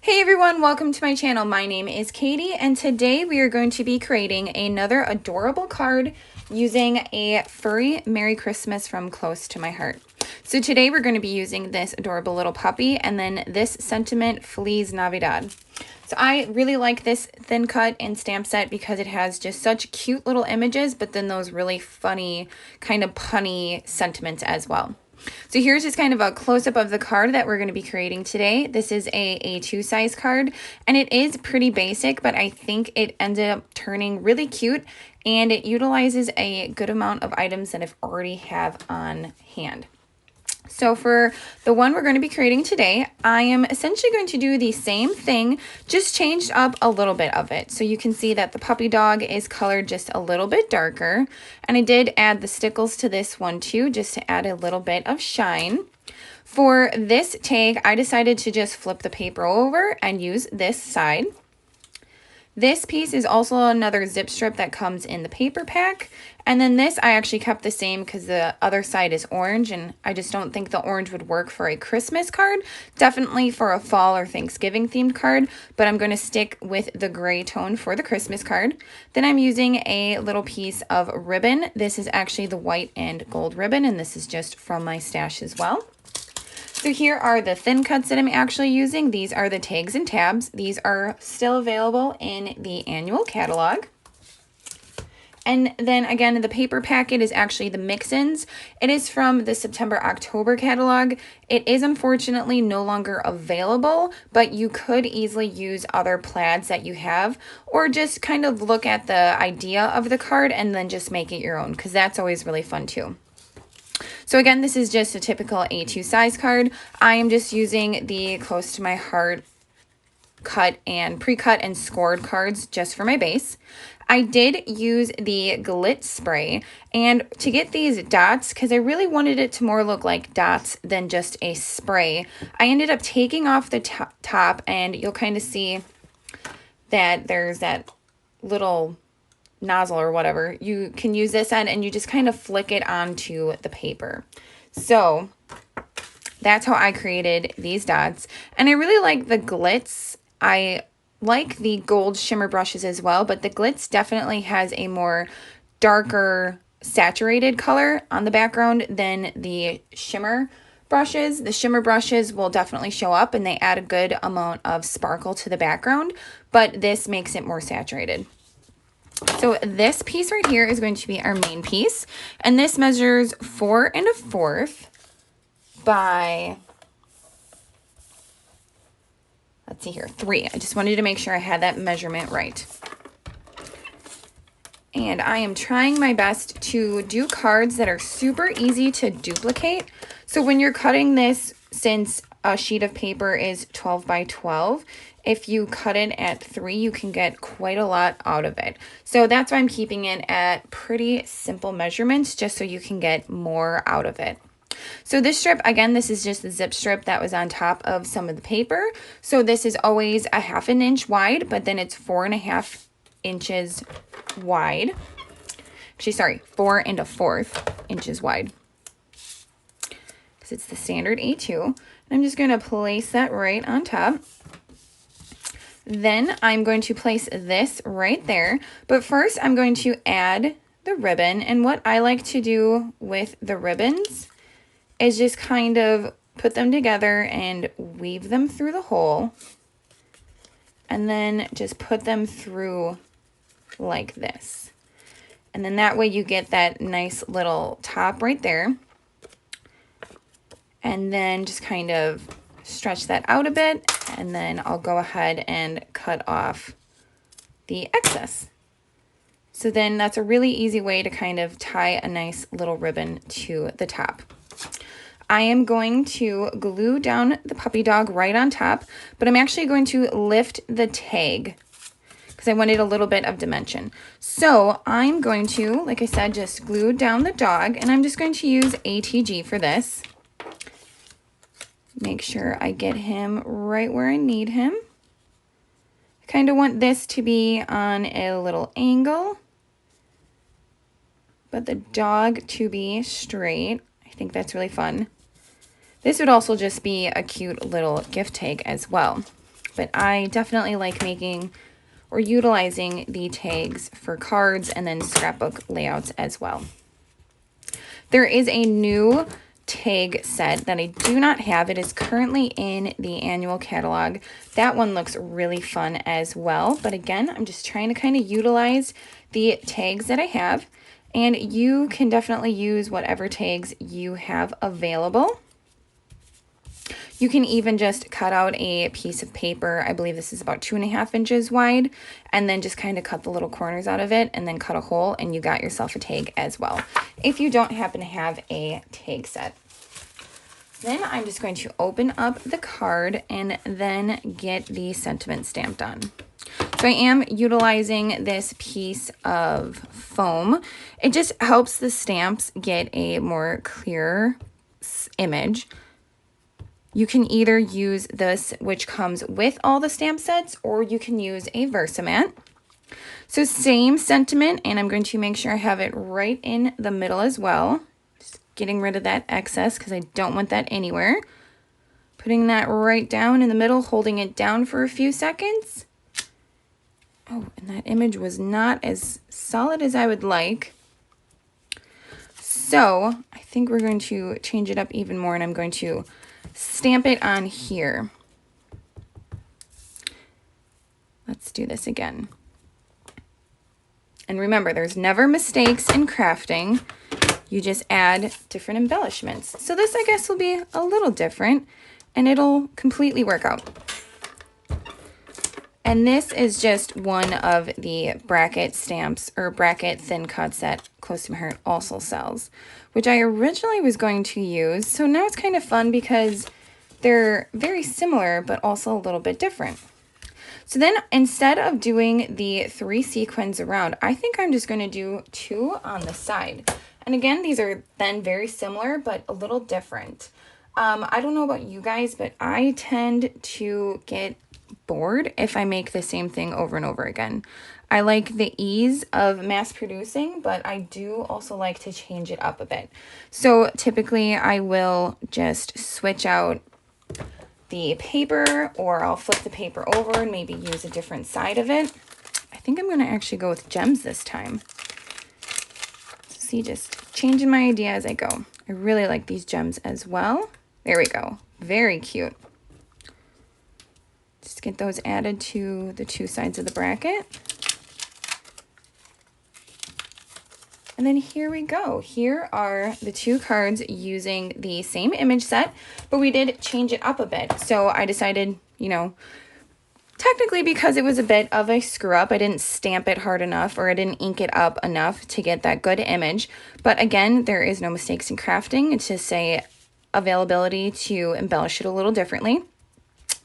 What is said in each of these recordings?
Hey everyone, welcome to my channel. My name is Katie and today we are going to be creating another adorable card using A Furry Merry Christmas from Close to My Heart. So today we're going to be using this adorable little puppy and then this sentiment Fleas Navidad. So I really like this thin cut and stamp set because it has just such cute little images, but then those really funny kind of punny sentiments as well. So here's just kind of a close-up of the card that we're going to be creating today. This is a A2 size card, and it is pretty basic, but I think it ended up turning really cute, and it utilizes a good amount of items that I already have on hand. So for the one we're going to be creating today, I am essentially going to do the same thing, just changed up a little bit of it. So you can see that the puppy dog is colored just a little bit darker. And I did add the stickles to this one too, just to add a little bit of shine. For this tag, I decided to just flip the paper over and use this side. This piece is also another zip strip that comes in the paper pack. And then this I actually kept the same because the other side is orange and I just don't think the orange would work for a Christmas card. Definitely for a fall or Thanksgiving themed card, but I'm going to stick with the gray tone for the Christmas card. Then I'm using a little piece of ribbon. This is actually the white and gold ribbon and this is just from my stash as well. So here are the thin cuts that I'm actually using. These are the tags and tabs. These are still available in the annual catalog. And then again, the paper packet is actually the mix-ins. It is from the September-October catalog. It is unfortunately no longer available, but you could easily use other plaids that you have, or just kind of look at the idea of the card and then just make it your own, because that's always really fun too. So again, this is just a typical A2 size card. I am just using the Close to My Heart cut and pre-cut and scored cards just for my base. I did use the Glit spray, and to get these dots, because I really wanted it to more look like dots than just a spray, I ended up taking off the top, and you'll kind of see that there's that little nozzle or whatever. You can use this end and you just kind of flick it onto the paper. So that's how I created these dots. And I really like the glitz. I like the gold shimmer brushes as well, but the glitz definitely has a more darker saturated color on the background than the shimmer brushes. The shimmer brushes will definitely show up and they add a good amount of sparkle to the background, but this makes it more saturated. So this piece right here is going to be our main piece, and this measures 4 1/4 by, let's see here, 3. I just wanted to make sure I had that measurement right. And I am trying my best to do cards that are super easy to duplicate. So when you're cutting this, since a sheet of paper is 12 by 12, if you cut it at 3, you can get quite a lot out of it. So that's why I'm keeping it at pretty simple measurements, just so you can get more out of it. So this strip, again, this is just the zip strip that was on top of some of the paper. So this is always a 1/2 inch wide, but then it's 4 1/2 inches wide. Actually, sorry, 4 1/4 inches wide. Because it's the standard A2. And I'm just going to place that right on top. Then I'm going to place this right there. But first, I'm going to add the ribbon. And what I like to do with the ribbons is just kind of put them together and weave them through the hole. And then just put them through like this. And then that way you get that nice little top right there. And then just kind of stretch that out a bit, and then I'll go ahead and cut off the excess. So then that's a really easy way to kind of tie a nice little ribbon to the top. I am going to glue down the puppy dog right on top, but I'm actually going to lift the tag because I wanted a little bit of dimension. So I'm going to, like I said, just glue down the dog, and I'm just going to use ATG for this. Make sure I get him right where I need him. I kind of want this to be on a little angle, but the dog to be straight. I think that's really fun. This would also just be a cute little gift tag as well. but I definitely like making or utilizing the tags for cards and then scrapbook layouts as well. There is a new tag set that I do not have. It is currently in the annual catalog. That one looks really fun as well. But again, I'm just trying to kind of utilize the tags that I have. And you can definitely use whatever tags you have available. You can even just cut out a piece of paper. I believe this is about 2.5 inches wide, and then just kind of cut the little corners out of it and then cut a hole, and you got yourself a tag as well, if you don't happen to have a tag set. Then I'm just going to open up the card and then get the sentiment stamped on. So I am utilizing this piece of foam. It just helps the stamps get a more clear image. You can either use this, which comes with all the stamp sets, or you can use a Versamat. So same sentiment, and I'm going to make sure I have it right in the middle as well. Just getting rid of that excess because I don't want that anywhere. Putting that right down in the middle, holding it down for a few seconds. Oh, and that image was not as solid as I would like. So I think we're going to change it up even more, and I'm going to stamp it on here. Let's do this again. And remember, there's never mistakes in crafting. You just add different embellishments. So this, I guess, will be a little different, and it'll completely work out. And this is just one of the bracket stamps, or bracket thin cuts that Close to My Heart also sells, which I originally was going to use. So now it's kind of fun because they're very similar, but also a little bit different. So then instead of doing the 3 sequins around, I think I'm just going to do 2 on the side. And again, these are then very similar, but a little different. I don't know about you guys, but I tend to get bored if I make the same thing over and over again. I like the ease of mass producing, but I do also like to change it up a bit. So typically I will just switch out the paper, or I'll flip the paper over and maybe use a different side of it. I think I'm going to actually go with gems this time. See, just changing my idea as I go. I really like these gems as well. There we go. Very cute. Just get those added to the 2 sides of the bracket. And then here we go. Here are the 2 cards using the same image set, but we did change it up a bit. So I decided, you know, technically because it was a bit of a screw up, I didn't stamp it hard enough, or I didn't ink it up enough to get that good image. But again, there is no mistakes in crafting. It's just a availability to embellish it a little differently.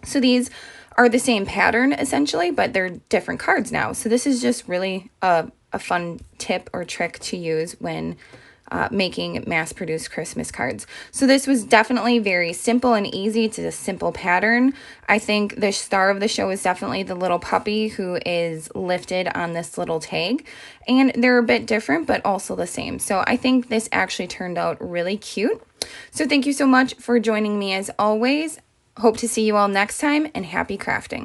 So these are the same pattern essentially, but they're different cards now. So this is just really a fun tip or trick to use when making mass-produced Christmas cards. So this was definitely very simple and easy. It's a simple pattern. I think the star of the show is definitely the little puppy who is lifted on this little tag. And they're a bit different, but also the same. So I think this actually turned out really cute. So thank you so much for joining me as always. Hope to see you all next time, and happy crafting.